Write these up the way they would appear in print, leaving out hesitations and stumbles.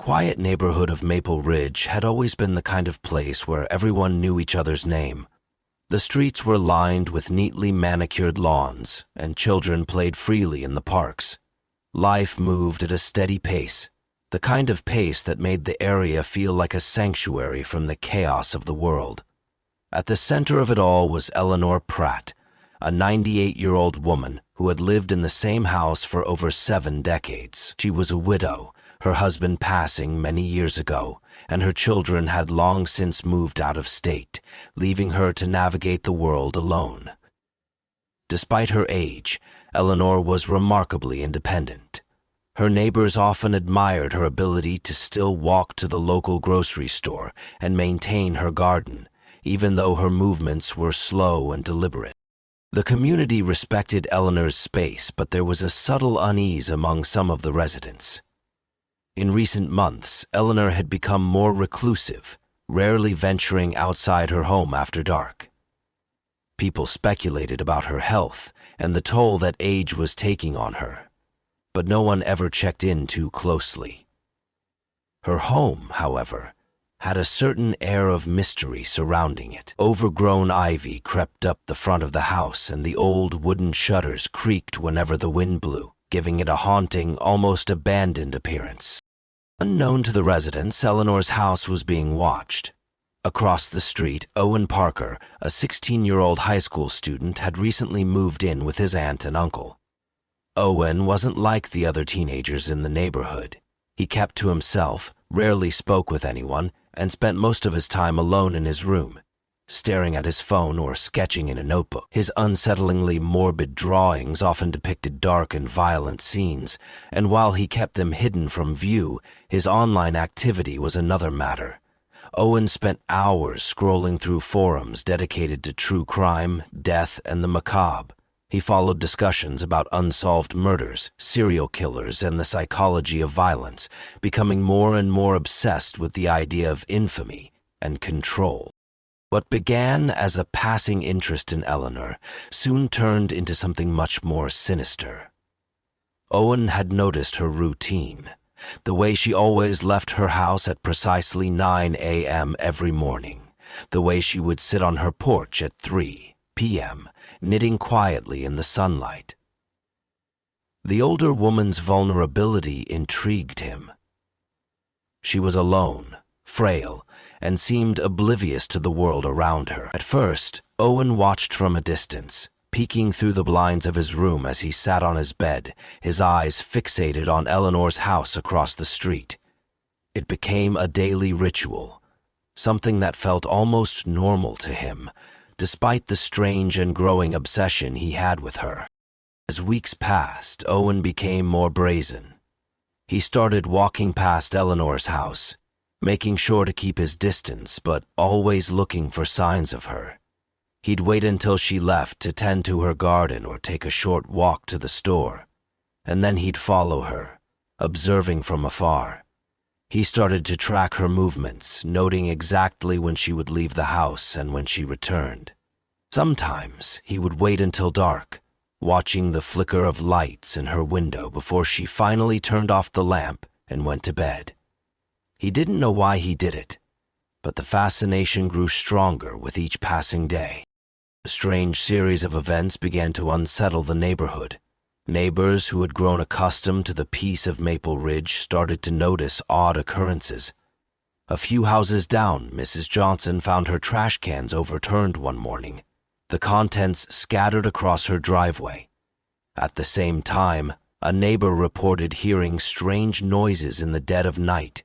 quiet neighborhood of Maple Ridge had always been the kind of place where everyone knew each other's name. The streets were lined with neatly manicured lawns, and children played freely in the parks. Life moved at a steady pace, the kind of pace that made the area feel like a sanctuary from the chaos of the world. At the center of it all was Eleanor Pratt, a 98-year-old woman who had lived in the same house for over 7 decades. She was a widow, her husband passing many years ago, and her children had long since moved out of state, leaving her to navigate the world alone. Despite her age, Eleanor was remarkably independent. Her neighbors often admired her ability to still walk to the local grocery store and maintain her garden, even though her movements were slow and deliberate. The community respected Eleanor's space, but there was a subtle unease among some of the residents. In recent months, Eleanor had become more reclusive, rarely venturing outside her home after dark. People speculated about her health and the toll that age was taking on her, but no one ever checked in too closely. Her home, however, had a certain air of mystery surrounding it. Overgrown ivy crept up the front of the house, and the old wooden shutters creaked whenever the wind blew, giving it a haunting, almost abandoned appearance. Unknown to the residents, Eleanor's house was being watched. Across the street, Owen Parker, a 16-year-old high school student, had recently moved in with his aunt and uncle. Owen wasn't like the other teenagers in the neighborhood. He kept to himself, rarely spoke with anyone, and spent most of his time alone in his room, staring at his phone or sketching in a notebook. His unsettlingly morbid drawings often depicted dark and violent scenes, and while he kept them hidden from view, his online activity was another matter. Owen spent hours scrolling through forums dedicated to true crime, death, and the macabre. He followed discussions about unsolved murders, serial killers, and the psychology of violence, becoming more and more obsessed with the idea of infamy and control. What began as a passing interest in Eleanor soon turned into something much more sinister. Owen had noticed her routine, the way she always left her house at precisely 9 a.m. every morning, the way she would sit on her porch at 3 p.m., knitting quietly in the sunlight. The older woman's vulnerability intrigued him. She was alone, frail, and seemed oblivious to the world around her. At first, Owen watched from a distance, peeking through the blinds of his room as he sat on his bed, his eyes fixated on Eleanor's house across the street. It became a daily ritual, something that felt almost normal to him, despite the strange and growing obsession he had with her. As weeks passed, Owen became more brazen. He started walking past Eleanor's house, making sure to keep his distance, but always looking for signs of her. He'd wait until she left to tend to her garden or take a short walk to the store, and then he'd follow her, observing from afar. He started to track her movements, noting exactly when she would leave the house and when she returned. Sometimes he would wait until dark, watching the flicker of lights in her window before she finally turned off the lamp and went to bed. He didn't know why he did it, but the fascination grew stronger with each passing day. A strange series of events began to unsettle the neighborhood. Neighbors who had grown accustomed to the peace of Maple Ridge started to notice odd occurrences. A few houses down, Mrs. Johnson found her trash cans overturned one morning, the contents scattered across her driveway. At the same time, a neighbor reported hearing strange noises in the dead of night,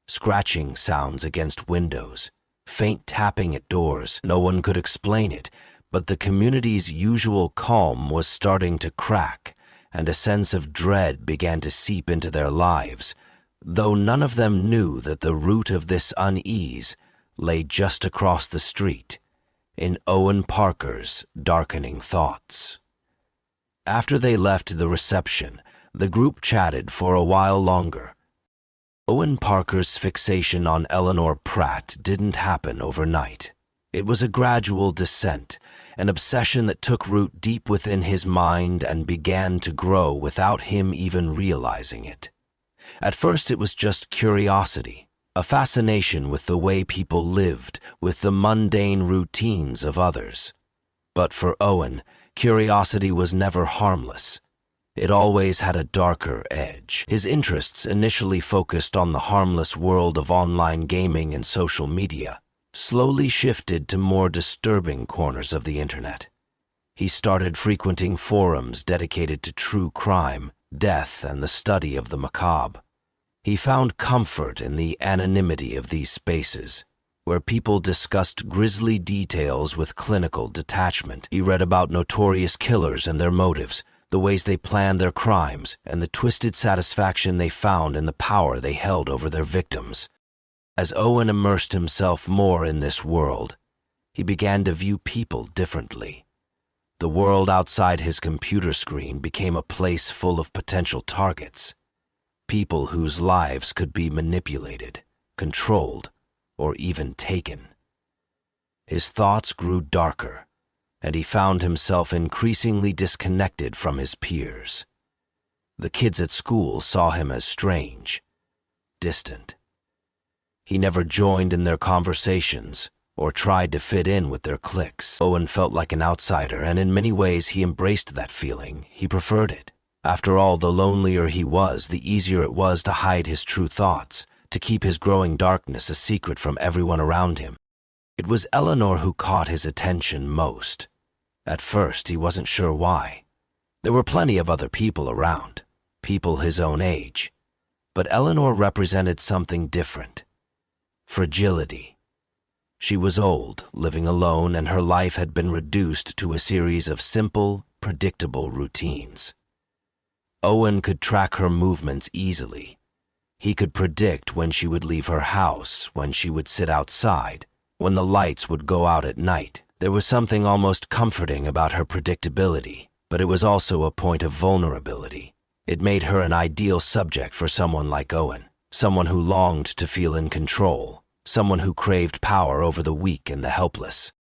scratching sounds against windows, faint tapping at doors. No one could explain it, but the community's usual calm was starting to crack, and a sense of dread began to seep into their lives, though none of them knew that the root of this unease lay just across the street, in Owen Parker's darkening thoughts. After they left the reception, the group chatted for a while longer. Owen Parker's fixation on Eleanor Pratt didn't happen overnight. It was a gradual descent, an obsession that took root deep within his mind and began to grow without him even realizing it. At first it was just curiosity, a fascination with the way people lived, with the mundane routines of others. But for Owen, curiosity was never harmless. It always had a darker edge. His interests initially focused on the harmless world of online gaming and social media, slowly shifted to more disturbing corners of the internet. He started frequenting forums dedicated to true crime, death, and the study of the macabre. He found comfort in the anonymity of these spaces, where people discussed grisly details with clinical detachment. He read about notorious killers and their motives, the ways they planned their crimes, and the twisted satisfaction they found in the power they held over their victims. As Owen immersed himself more in this world, he began to view people differently. The world outside his computer screen became a place full of potential targets, people whose lives could be manipulated, controlled, or even taken. His thoughts grew darker, and he found himself increasingly disconnected from his peers. The kids at school saw him as strange, distant. He never joined in their conversations or tried to fit in with their cliques. Owen felt like an outsider, and in many ways he embraced that feeling. He preferred it. After all, the lonelier he was, the easier it was to hide his true thoughts, to keep his growing darkness a secret from everyone around him. It was Eleanor who caught his attention most. At first, he wasn't sure why. There were plenty of other people around, people his own age. But Eleanor represented something different. Fragility. She was old, living alone, and her life had been reduced to a series of simple, predictable routines. Owen could track her movements easily. He could predict when she would leave her house, when she would sit outside, when the lights would go out at night. There was something almost comforting about her predictability, but it was also a point of vulnerability. It made her an ideal subject for someone like Owen, someone who longed to feel in control, someone who craved power over the weak and the helpless.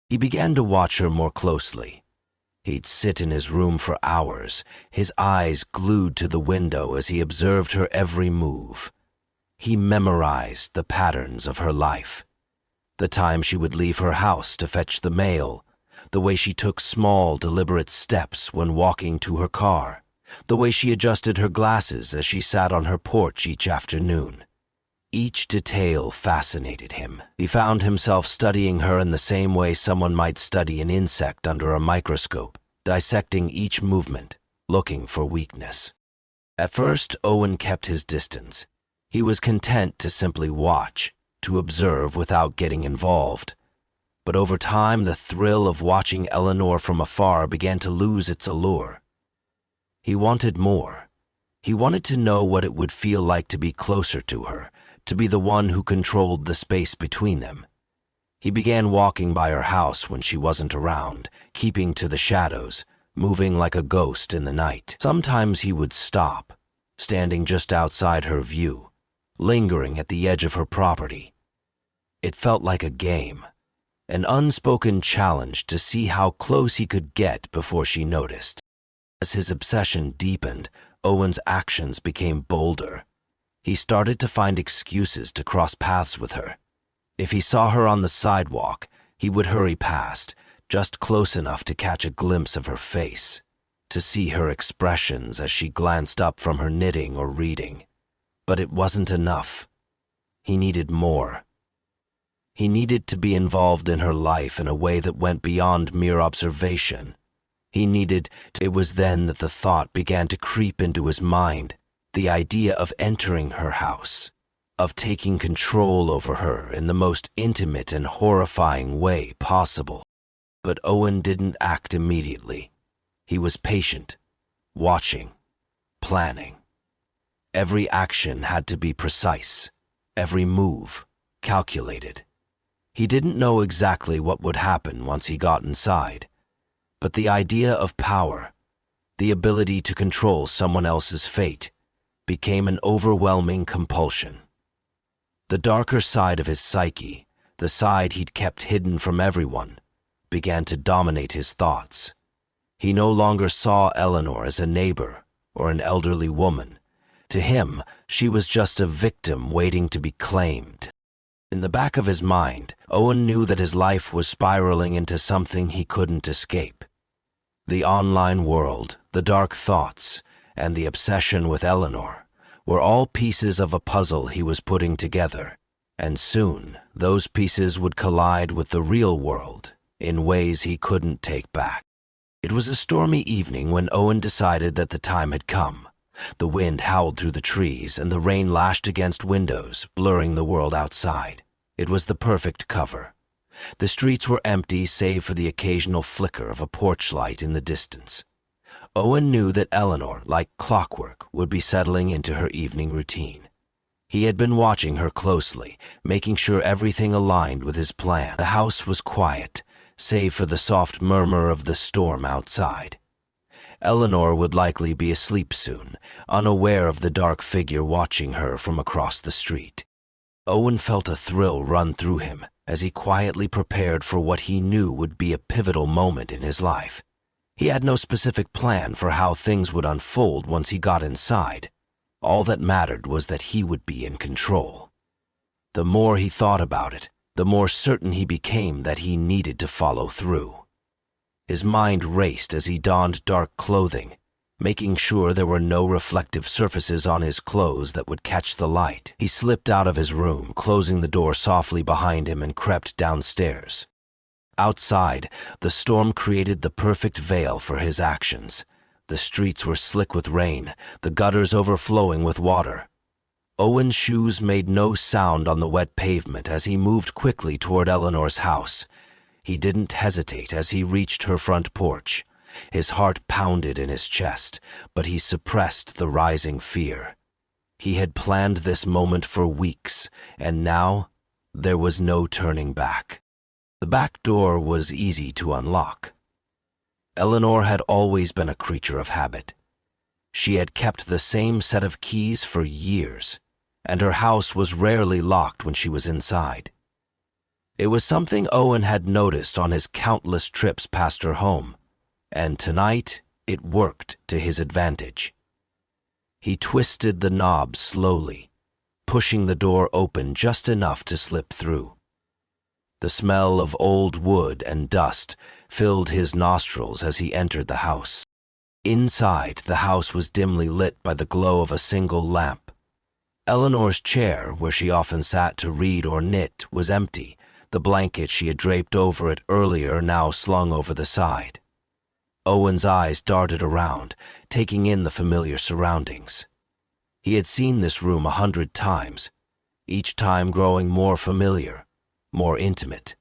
He began to watch her more closely. He'd sit in his room for hours, his eyes glued to the window as he observed her every move. He memorized the patterns of her life. The time she would leave her house to fetch the mail, the way she took small, deliberate steps when walking to her car, the way she adjusted her glasses as she sat on her porch each afternoon. Each detail fascinated him. He found himself studying her in the same way someone might study an insect under a microscope, dissecting each movement, looking for weakness. At first, Owen kept his distance. He was content to simply watch, to observe without getting involved. But over time, the thrill of watching Eleanor from afar began to lose its allure. He wanted more. He wanted to know what it would feel like to be closer to her, to be the one who controlled the space between them. He began walking by her house when she wasn't around, keeping to the shadows, moving like a ghost in the night. Sometimes he would stop, standing just outside her view, lingering at the edge of her property. It felt like a game, an unspoken challenge to see how close he could get before she noticed. As his obsession deepened, Owen's actions became bolder. He started to find excuses to cross paths with her. If he saw her on the sidewalk, he would hurry past, just close enough to catch a glimpse of her face, to see her expressions as she glanced up from her knitting or reading. But it wasn't enough. He needed more. He needed to be involved in her life in a way that went beyond mere observation. It was then that the thought began to creep into his mind, the idea of entering her house, of taking control over her in the most intimate and horrifying way possible. But Owen didn't act immediately. He was patient, watching, planning. Every action had to be precise, every move calculated. He didn't know exactly what would happen once he got inside, but the idea of power, the ability to control someone else's fate, became an overwhelming compulsion. The darker side of his psyche, the side he'd kept hidden from everyone, began to dominate his thoughts. He no longer saw Eleanor as a neighbor or an elderly woman. To him, she was just a victim waiting to be claimed. In the back of his mind, Owen knew that his life was spiraling into something he couldn't escape. The online world, the dark thoughts, and the obsession with Eleanor were all pieces of a puzzle he was putting together, and soon those pieces would collide with the real world in ways he couldn't take back. It was a stormy evening when Owen decided that the time had come. The wind howled through the trees and the rain lashed against windows, blurring the world outside. It was the perfect cover. The streets were empty save for the occasional flicker of a porch light in the distance. Owen knew that Eleanor, like clockwork, would be settling into her evening routine. He had been watching her closely, making sure everything aligned with his plan. The house was quiet, save for the soft murmur of the storm outside. Eleanor would likely be asleep soon, unaware of the dark figure watching her from across the street. Owen felt a thrill run through him as he quietly prepared for what he knew would be a pivotal moment in his life. He had no specific plan for how things would unfold once he got inside. All that mattered was that he would be in control. The more he thought about it, the more certain he became that he needed to follow through. His mind raced as he donned dark clothing, making sure there were no reflective surfaces on his clothes that would catch the light. He slipped out of his room, closing the door softly behind him, and crept downstairs. Outside, the storm created the perfect veil for his actions. The streets were slick with rain, the gutters overflowing with water. Owen's shoes made no sound on the wet pavement as he moved quickly toward Eleanor's house. He didn't hesitate as he reached her front porch. His heart pounded in his chest, but he suppressed the rising fear. He had planned this moment for weeks, and now there was no turning back. The back door was easy to unlock. Eleanor had always been a creature of habit. She had kept the same set of keys for years, and her house was rarely locked when she was inside. It was something Owen had noticed on his countless trips past her home, and tonight it worked to his advantage. He twisted the knob slowly, pushing the door open just enough to slip through. The smell of old wood and dust filled his nostrils as he entered the house. Inside, the house was dimly lit by the glow of a single lamp. Eleanor's chair, where she often sat to read or knit, was empty, the blanket she had draped over it earlier now slung over the side. Owen's eyes darted around, taking in the familiar surroundings. He had seen this room 100 times, each time growing more familiar, more intimate.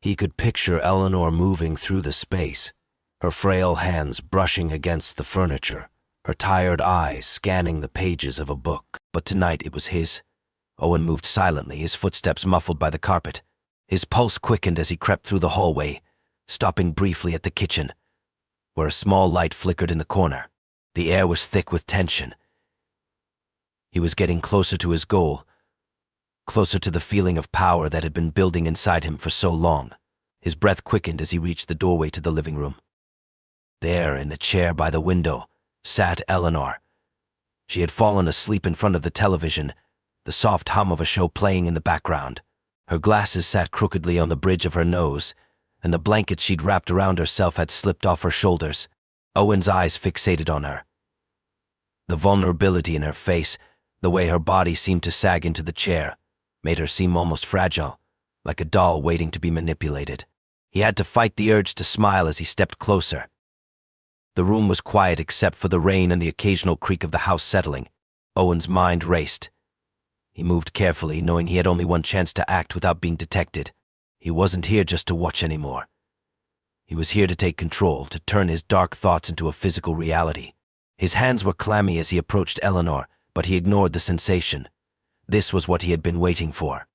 He could picture Eleanor moving through the space, her frail hands brushing against the furniture, her tired eyes scanning the pages of a book. But tonight it was his. Owen moved silently, his footsteps muffled by the carpet. His pulse quickened as he crept through the hallway, stopping briefly at the kitchen, where a small light flickered in the corner. The air was thick with tension. He was getting closer to his goal, closer to the feeling of power that had been building inside him for so long. His breath quickened as he reached the doorway to the living room. There, in the chair by the window, sat Eleanor. She had fallen asleep in front of the television, the soft hum of a show playing in the background. Her glasses sat crookedly on the bridge of her nose, and the blanket she'd wrapped around herself had slipped off her shoulders. Owen's eyes fixated on her. The vulnerability in her face, the way her body seemed to sag into the chair, made her seem almost fragile, like a doll waiting to be manipulated. He had to fight the urge to smile as he stepped closer. The room was quiet except for the rain and the occasional creak of the house settling. Owen's mind raced. He moved carefully, knowing he had only one chance to act without being detected. He wasn't here just to watch anymore. He was here to take control, to turn his dark thoughts into a physical reality. His hands were clammy as he approached Eleanor, but he ignored the sensation. This was what he had been waiting for.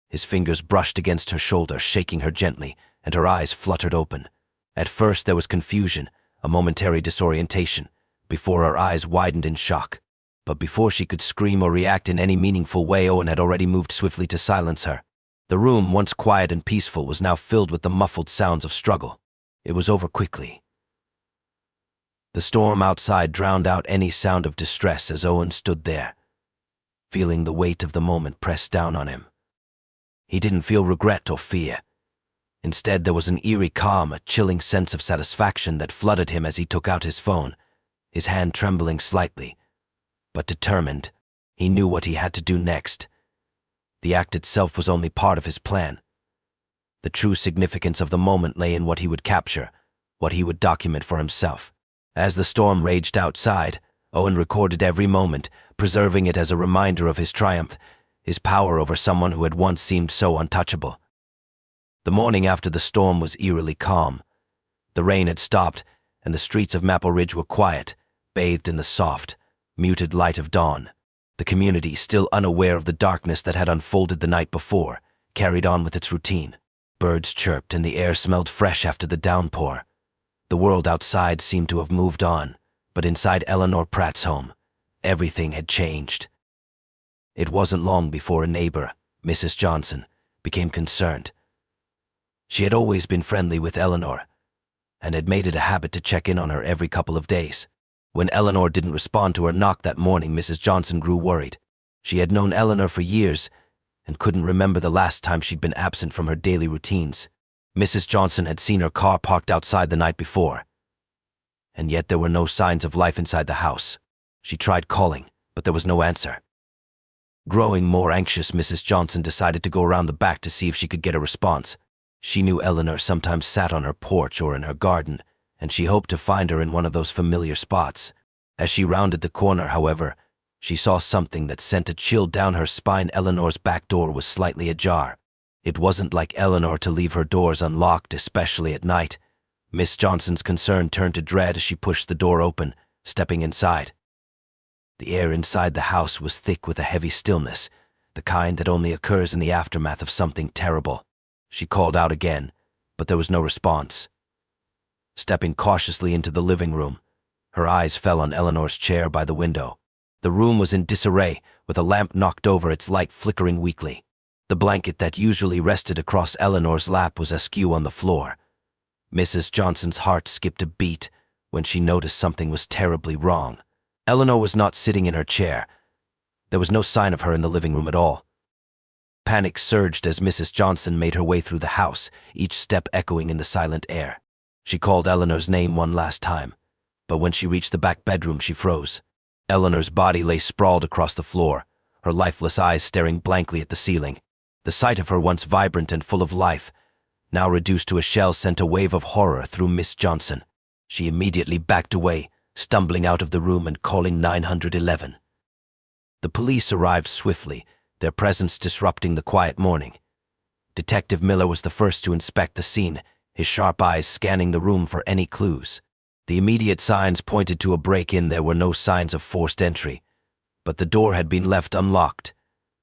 His fingers brushed against her shoulder, shaking her gently, and her eyes fluttered open. At first there was confusion, a momentary disorientation, before her eyes widened in shock. But before she could scream or react in any meaningful way, Owen had already moved swiftly to silence her. The room, once quiet and peaceful, was now filled with the muffled sounds of struggle. It was over quickly. The storm outside drowned out any sound of distress as Owen stood there, feeling the weight of the moment press down on him. He didn't feel regret or fear. Instead, there was an eerie calm, a chilling sense of satisfaction that flooded him as he took out his phone, his hand trembling slightly, but determined. He knew what he had to do next. The act itself was only part of his plan. The true significance of the moment lay in what he would capture, what he would document for himself. As the storm raged outside, Owen recorded every moment, preserving it as a reminder of his triumph, his power over someone who had once seemed so untouchable. The morning after the storm was eerily calm. The rain had stopped, and the streets of Maple Ridge were quiet, bathed in the soft, muted light of dawn. The community, still unaware of the darkness that had unfolded the night before, carried on with its routine. Birds chirped and the air smelled fresh after the downpour. The world outside seemed to have moved on, but inside Eleanor Pratt's home, everything had changed. It wasn't long before a neighbor, Mrs. Johnson, became concerned. She had always been friendly with Eleanor, and had made it a habit to check in on her every couple of days. When Eleanor didn't respond to her knock that morning, Mrs. Johnson grew worried. She had known Eleanor for years, and couldn't remember the last time she'd been absent from her daily routines. Mrs. Johnson had seen her car parked outside the night before, and yet there were no signs of life inside the house. She tried calling, but there was no answer. Growing more anxious, Mrs. Johnson decided to go around the back to see if she could get a response. She knew Eleanor sometimes sat on her porch or in her garden, and she hoped to find her in one of those familiar spots. As she rounded the corner, however, she saw something that sent a chill down her spine. Eleanor's back door was slightly ajar. It wasn't like Eleanor to leave her doors unlocked, especially at night. Miss Johnson's concern turned to dread as she pushed the door open, stepping inside. The air inside the house was thick with a heavy stillness, the kind that only occurs in the aftermath of something terrible. She called out again, but there was no response. Stepping cautiously into the living room, her eyes fell on Eleanor's chair by the window. The room was in disarray, with a lamp knocked over, its light flickering weakly. The blanket that usually rested across Eleanor's lap was askew on the floor. Mrs. Johnson's heart skipped a beat when she noticed something was terribly wrong. Eleanor was not sitting in her chair. There was no sign of her in the living room at all. Panic surged as Mrs. Johnson made her way through the house, each step echoing in the silent air. She called Eleanor's name one last time, but when she reached the back bedroom, she froze. Eleanor's body lay sprawled across the floor, her lifeless eyes staring blankly at the ceiling. The sight of her, once vibrant and full of life, now reduced to a shell, sent a wave of horror through Miss Johnson. She immediately backed away, stumbling out of the room and calling 911. The police arrived swiftly, their presence disrupting the quiet morning. Detective Miller was the first to inspect the scene, his sharp eyes scanning the room for any clues. The immediate signs pointed to a break-in. There were no signs of forced entry, but the door had been left unlocked,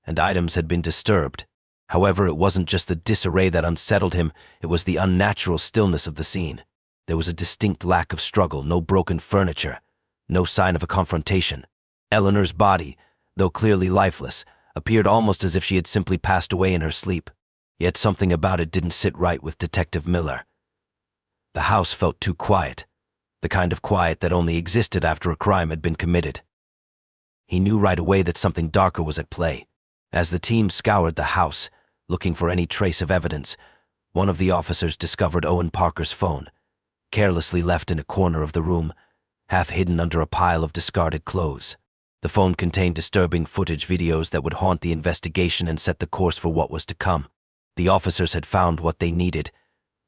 and items had been disturbed. However, it wasn't just the disarray that unsettled him, it was the unnatural stillness of the scene. There was a distinct lack of struggle, no broken furniture, no sign of a confrontation. Eleanor's body, though clearly lifeless, appeared almost as if she had simply passed away in her sleep. Yet something about it didn't sit right with Detective Miller. The house felt too quiet, the kind of quiet that only existed after a crime had been committed. He knew right away that something darker was at play. As the team scoured the house, looking for any trace of evidence, one of the officers discovered Owen Parker's phone, carelessly left in a corner of the room, half hidden under a pile of discarded clothes. The phone contained disturbing footage, videos that would haunt the investigation and set the course for what was to come. The officers had found what they needed,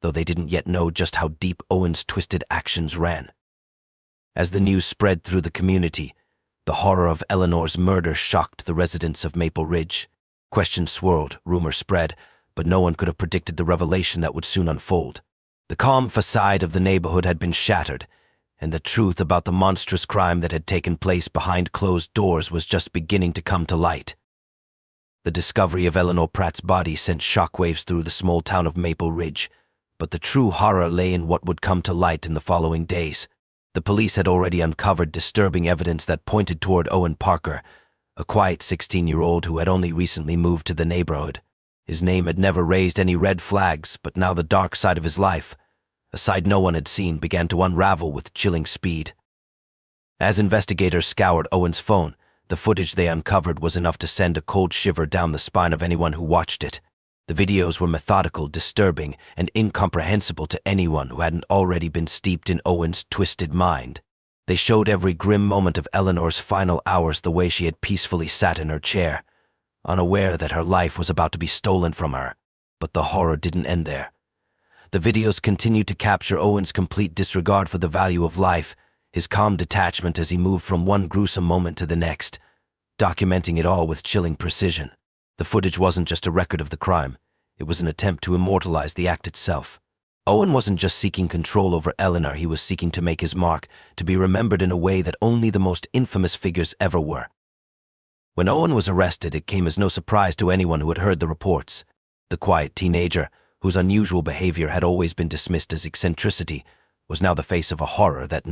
though they didn't yet know just how deep Owen's twisted actions ran. As the news spread through the community, the horror of Eleanor's murder shocked the residents of Maple Ridge. Questions swirled, rumors spread, but no one could have predicted the revelation that would soon unfold. The calm facade of the neighborhood had been shattered, and the truth about the monstrous crime that had taken place behind closed doors was just beginning to come to light. The discovery of Eleanor Pratt's body sent shockwaves through the small town of Maple Ridge, but the true horror lay in what would come to light in the following days. The police had already uncovered disturbing evidence that pointed toward Owen Parker, a quiet 16-year-old who had only recently moved to the neighborhood. His name had never raised any red flags, but now the dark side of his life, a side no one had seen, began to unravel with chilling speed. As investigators scoured Owen's phone, the footage they uncovered was enough to send a cold shiver down the spine of anyone who watched it. The videos were methodical, disturbing, and incomprehensible to anyone who hadn't already been steeped in Owen's twisted mind. They showed every grim moment of Eleanor's final hours, the way she had peacefully sat in her chair, unaware that her life was about to be stolen from her. But the horror didn't end there. The videos continued to capture Owen's complete disregard for the value of life, his calm detachment as he moved from one gruesome moment to the next, documenting it all with chilling precision. The footage wasn't just a record of the crime. It was an attempt to immortalize the act itself. Owen wasn't just seeking control over Eleanor, he was seeking to make his mark, to be remembered in a way that only the most infamous figures ever were. When Owen was arrested, it came as no surprise to anyone who had heard the reports. The quiet teenager, whose unusual behavior had always been dismissed as eccentricity, was now the face of a horror that